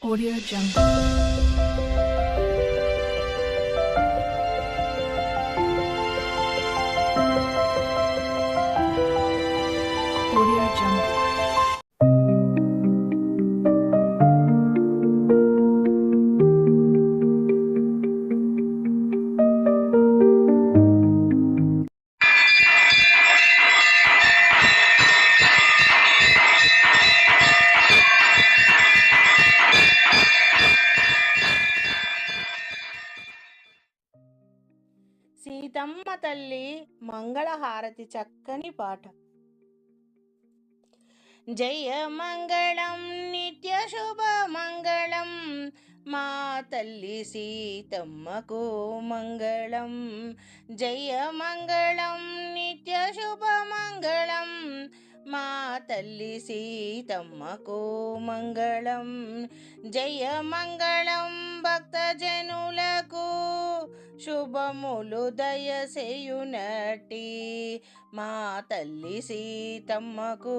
Audio Jungle. Audio Jungle. Seethamma తల్లి మంగళహారతి చక్కని పాట. జయ మంగళం నిత్య శుభ మంగళం, మా తల్లి సీతమ్మకు మంగళం. జయ మంగళం నిత్య శుభ మంగళం, మా తల్లి సీతమ్మకు మంగళం. జయ మంగళం భక్తజనులకు శుభములు దయసేయునట్టి, మా తల్లి సీతమ్మకు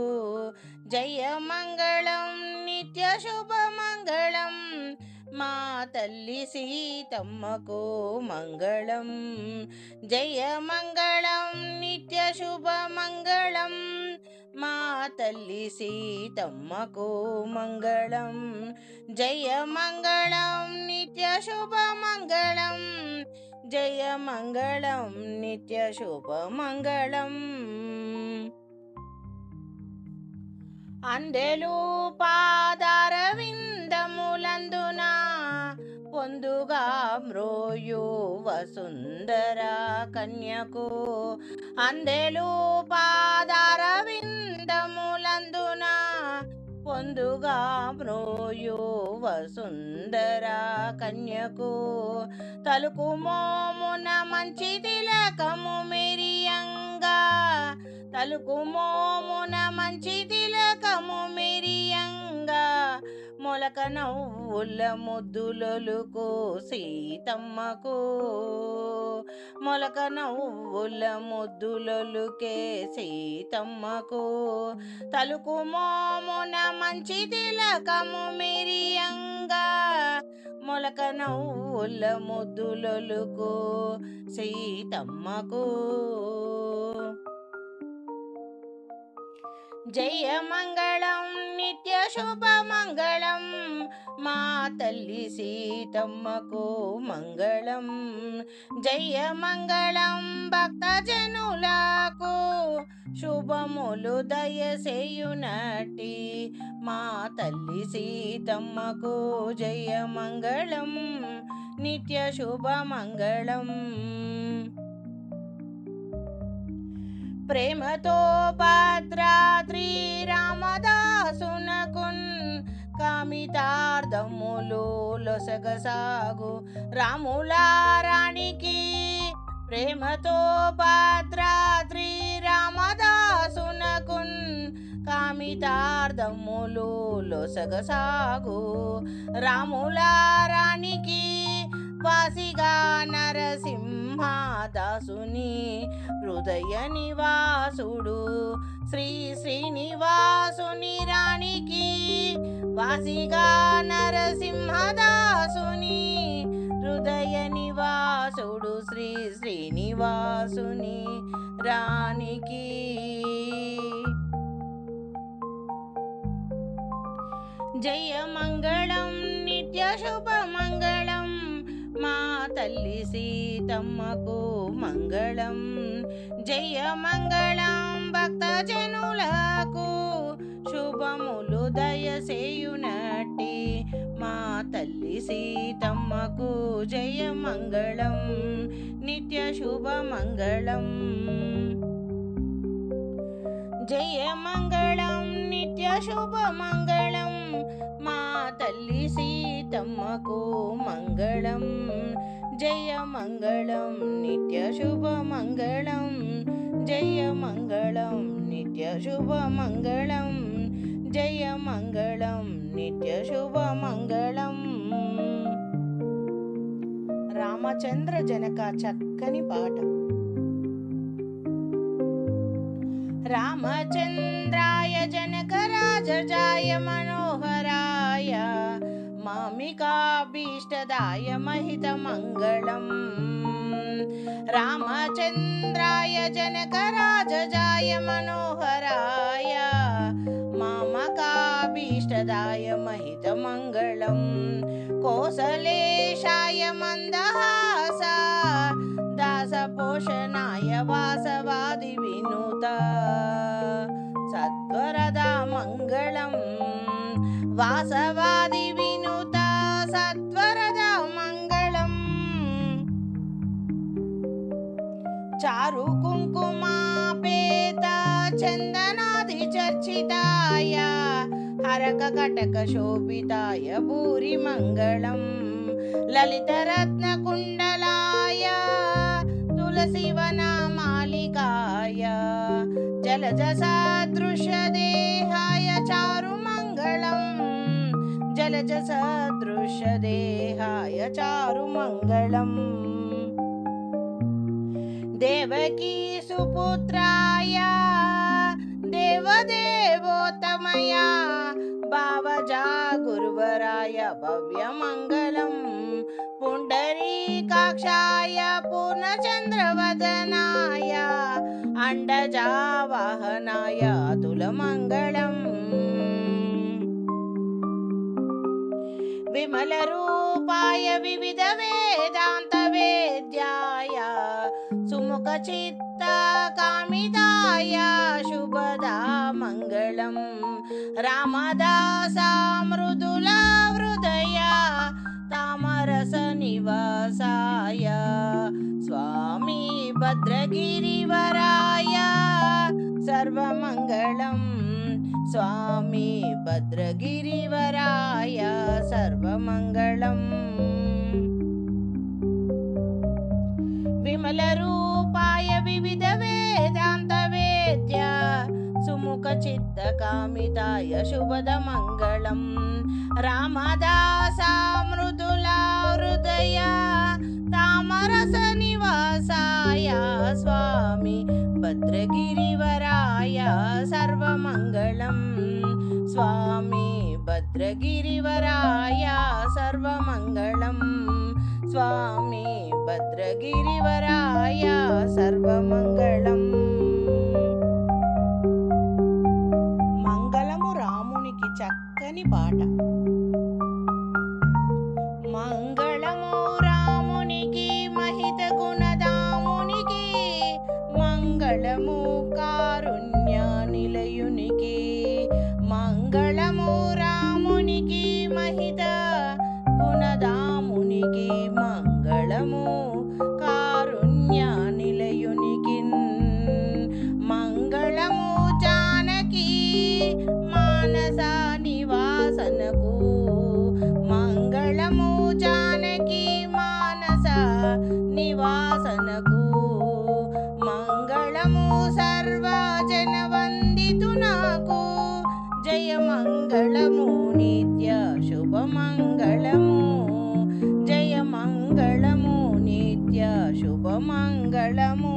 జయ మంగళం నిత్య శుభ మంగళం, మా తల్లి సీతమ్మకు మంగళం. జయ మంగళం నిత్య శుభ మంగళం, మా తల్లి సీతమ్మకు మంగళం. జయ మంగళం నిత్య శుభ మంగళం, జయ మంగళం నిత్య శుభ మంగళం. అందెలు పాదార విందములందున పొందుగా మ్రోయు వసుందర కన్యకు. అందెలు పాదార విందములందున పొందుగా మ్రోయు వసుందర కన్యకు. తలుకు మోమున మంచి తిలకము మెరియంగా, తలుకు మోమున మంచి తిలకము మెరియంగా, మొలక నవ్వుల ముద్దులొలుకు సీతమ్మకు. మొలక నవ్వుల ముద్దులొలుకే సీతమ్మకు. తలుకు మోమున మంచి తిలకము మెరియంగా, మొలక నవ్వుల ముద్దులొలుకు సీతమ్మకు. జయ మంగళం నిత్య శుభ మంగళం, మా తల్లి సీతమ్మకు మంగళం. జయ మంగళం భక్తజనులకు శుభములు దయసేయునట్టి, మా తల్లి సీతమ్మకు జయ మంగళం నిత్య శుభ మంగళం. ప్రేమతో భద్రాద్రి రామదాసునకున్ కామితార్థములు లొసగసాగు రాములారానికి. ప్రేమతో భద్రాద్రి రామదాసునకున్ కామితార్థములు లొసగసాగు రాములారానికి. వాసిగా నరసింహదాసుని హృదయ నివాసుడు శ్రీ శ్రీనివాసుని రాణికి. వాసిగా నరసింహదాసుని హృదయ నివాసుడు శ్రీ శ్రీనివాసుని రాణికి. జయ మంగళం నిత్య శుభ మంగళం, మా తల్లి సీతమ్మకు మంగళం. జయ మంగళం భక్తజనులకు శుభములు దయసేయునట్టి, మా తల్లి సీతమ్మకు జయ మంగళం నిత్య శుభ మంగళం. జయ మంగళం నిత్య శుభ మంగళం, మా తల్లి సీతమ్మకు మంగళం. జయ మంగళం నిత్య శుభ మంగళం, జయ మంగళం నిత్య శుభ మంగళం, జయ మంగళం నిత్య శుభ మంగళం. రామచంద్ర జనక చక్కని పాట. రామచంద్రాయ జనక రాజాయ మనోహరాయ मामिकाभीष्टदाय महितमङ्गलम् रामचन्द्राय जनकराजजाय मनोहराय मामकाभीष्टदाय महितमङ्गलम् कोसलेशाय मन्दहासा दासपोषणाय वासवादिविनुता सत्वरदा मङ्गलम् वासवादिविनुता सत्वरदा मङ्गलम् चारु कुङ्कुमापेता चन्दनादिचर्चिताय हरककटकशोभिताय भूरि मङ्गलम् ललितरत्नकुण्डलाय तुलसीवनमालिकाय जलजसदृशदेहाय चारुमङ्गलम् जलजसदृशदेहाय चारुमङ्गलम् देवकी सुपुत्राय देवदेवोत्तमय भावजा गुरुवराय भव्यमङ्गलम् पुण्डरीकाक्षाय पूर्णचन्द्रवदनाय अण्डजावाहनाय अतुलमङ्गलम् विमलरूपाय विविधवेदान्तवेद्याय सुमुखचित्तकामिताय शुभदा मङ्गलम् रामदासा मृदुला हृदय तामरसनिवासाय स्वामी भद्रगिरिवराय सर्वमङ्गलम् स्वामी भद्रगिरिवराय सर्वमङ्गलम् विमलरूपाय विविधवेदान्तवेद्य सुमुखचित्तकामिताय शुभदमङ्गलम् रामदासा मृदुला हृदय तामरसनिवासाय स्वामी भद्रगिरिवराय सर्वमङ्गलम् स्वामी भद्रगिरिवराय सर्वमङ्गलम् स्वामी भद्रगिरिवराय सर्वमङ्गलम् మంగళము రామునికి చక్కని పాట. మంగళము రామునికి మహిత గుణదామునికి మంగళము కారుణ్య నిలయునికి మంగళము రామునికి మహిత గుణదామునికి మంగళము కారుణ్య నిలయునికి మంగళము జానకి మానస నివాసనకు మంగళము జానకి మానస నివాసనకు మంగళము సర్వజన వందితునకు జయ మంగళము నిత్య శుభమంగళము జయ మంగళము నిత్య శుభమంగళము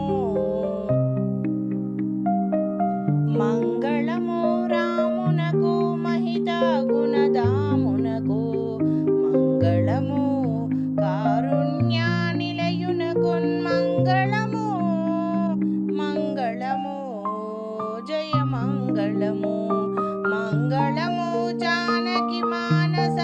మంగళము రామునకు మహిత గుణదామునకు మంగళము కారుణ్య నిలయునకు మంగళము మంగళము జయ మంగళము మంగళము జానకి మానస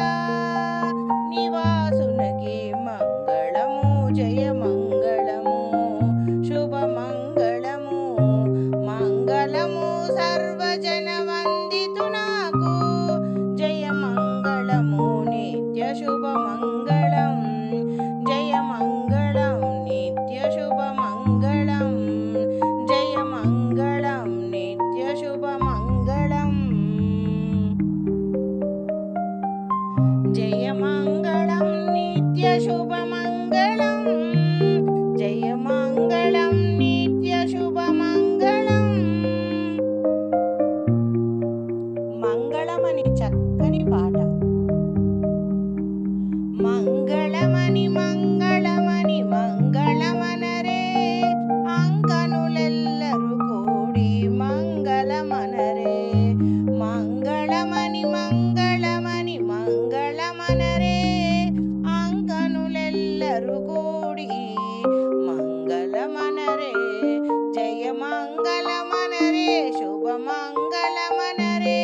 మంగళమనరే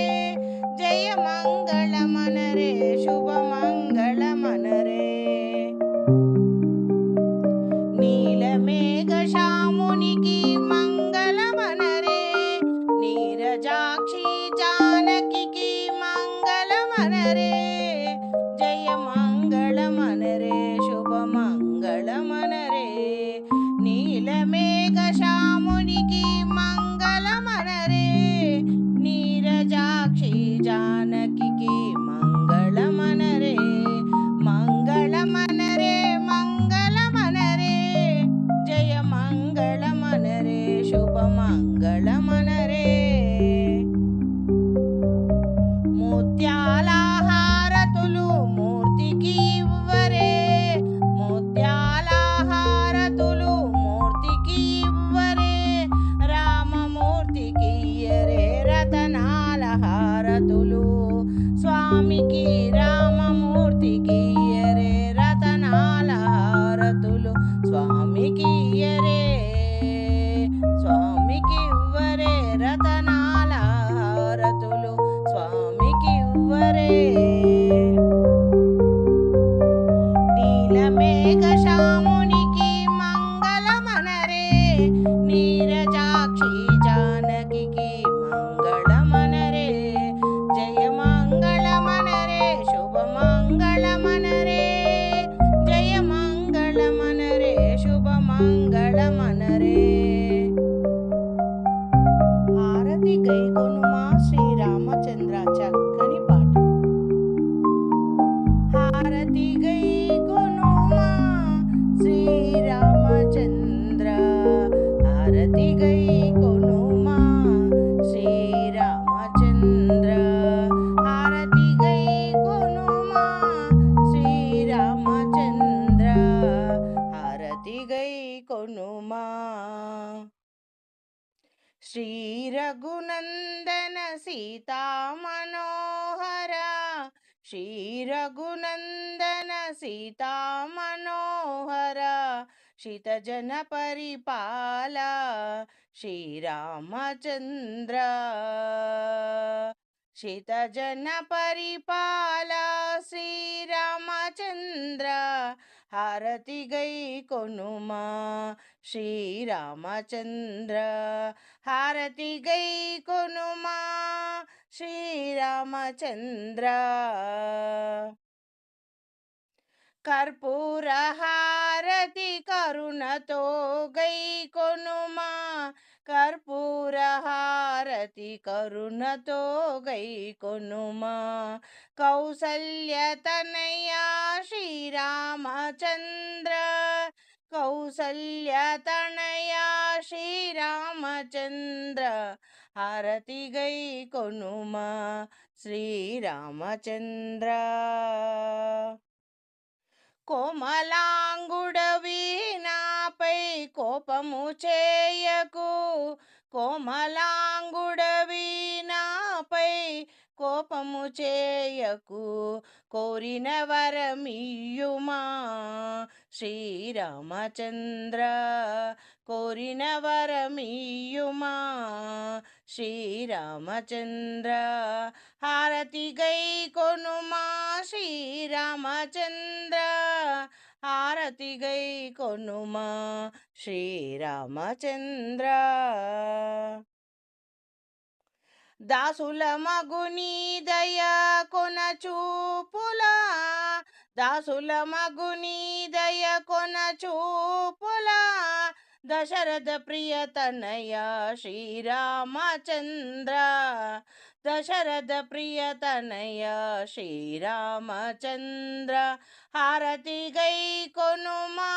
జయ మంగళమనరే శుభ మంగళమనరే నీలమేఘశ్యామునికి మంగళమనరే నీరజాక్షి జానకి మంగళమనరే జయ మంగళమనరే శుభ మంగళమనరే నీలమేఘశ్యామునికి మంగళమనరే నీరజాక్షి జానకి మంగళమనరే మంగళమనరే మంగళమనరే జయ మంగళమనరే శుభ మంగళమనరే ముత్యాల హారతులు మూర్తికి ఇవ్వరే ముత్యాల హారతులు మూర్తికి ఇవ్వరే రామమూర్తికి ఇయ్యరే రతనాల హారతులు స్వామికి రామమూర్తికి ఇయ్యరే రతనాల హారతులు స్వామికి ఇయ్యరే స్వామికి ఇవ్వరే రతనాల హారతులు స్వామికి ఇవ్వరే నీలమేఘశ్యామునికి మంగళమనరే నీరజాక్షి జానకి మంగళమనరే జయ మంగళమనరే శుభ మంగళమనరే జయ మంగళమనరే శుభ మంగళమనరే హారతి గైకొనుమా శ్రీరామచంద్ర చక్కని పాట హారతి గైకొనుమా శ్రీరామచంద్ర హారతి గైకొనుమా శ్రీరామచంద్ర హారతి గైకొనుమా శ్రీరామచంద్ర హారతి గైకొనుమా శ్రీ రఘునందన సీతా మనోహర శ్రీ రఘునందన సీతా మనోహర శితజన పరిపాల శ్రీరామచంద్ర శితజన పరిపాల శ్రీరామచంద్ర హారతి గైకొనుమా శ్రీరామచంద్ర హారతి గైకొనుమా శ్రీరామచంద్ర కర్పూర హారతి కరుణతో గైకొనుమా కర్పూర హారతి కరుణతో గైకొనుమా కౌసల్య తనయా శ్రీరామచంద్ర కౌసల్య తనయా శ్రీరామచంద్ర హారతి గైకొనుమా శ్రీరామచంద్ర కోమలాంగుడవి నాపై కోపము చేయకు కోమలాంగుడవి నాపై కోపము చేయకు కోరిన వరమియుమా శ్రీరామచంద్ర కోరిన వరమియుమా శ్రీరామచంద్ర హారతి గైకొనుమా శ్రీరామచంద్ర హారతి గైకొనుమా శ్రీరామచంద్ర దాసుల మగుని దయ కొన చూపులా దాసుల మగుని దయ కొన చూపులా దశరథ ప్రియతనయ శ్రీరామచంద్ర దశరథ ప్రియతనయ శ్రీరామచంద్ర హారతి గైకొనుమా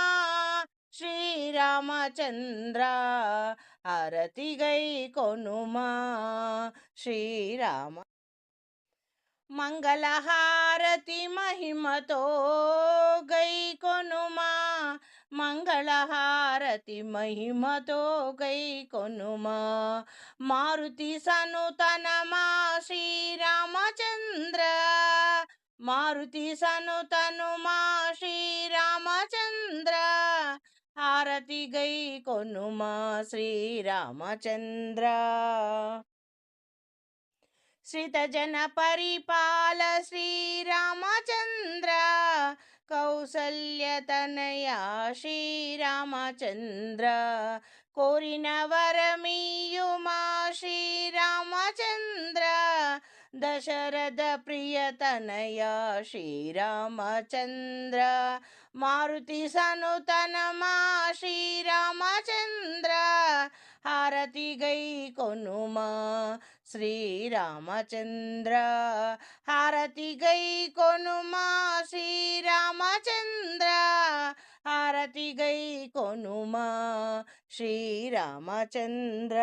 శ్రీరామచంద్ర హారతి గైకొనుమా శ్రీరామ మంగళహారతి మహిమతో గైకొనుమా మంగళహారతి మహిమతో గైకొనుమా మారుతి సనుతనమా శ్రీరామచంద్ర మారుతి సనుతనుమా శ్రీరామచంద్ర హారతి గైకొనుమా శ్రీరామచంద్ర श्रितजन परिपाल श्रीरामचन्द्र कौसल्यतनया श्रीरामचन्द्र कोरिन वरमीयुमा श्रीरामचन्द्र दशरथ प्रियतनया श्रीरामचन्द्र मारुति सनुतनमा श्रीरामचन्द्र హారతి గై కొనుమా శ్రీరామచంద్ర హారతి గై కొనుమా శ్రీరామచంద్ర హారతి గై కొనుమా శ్రీరామచంద్ర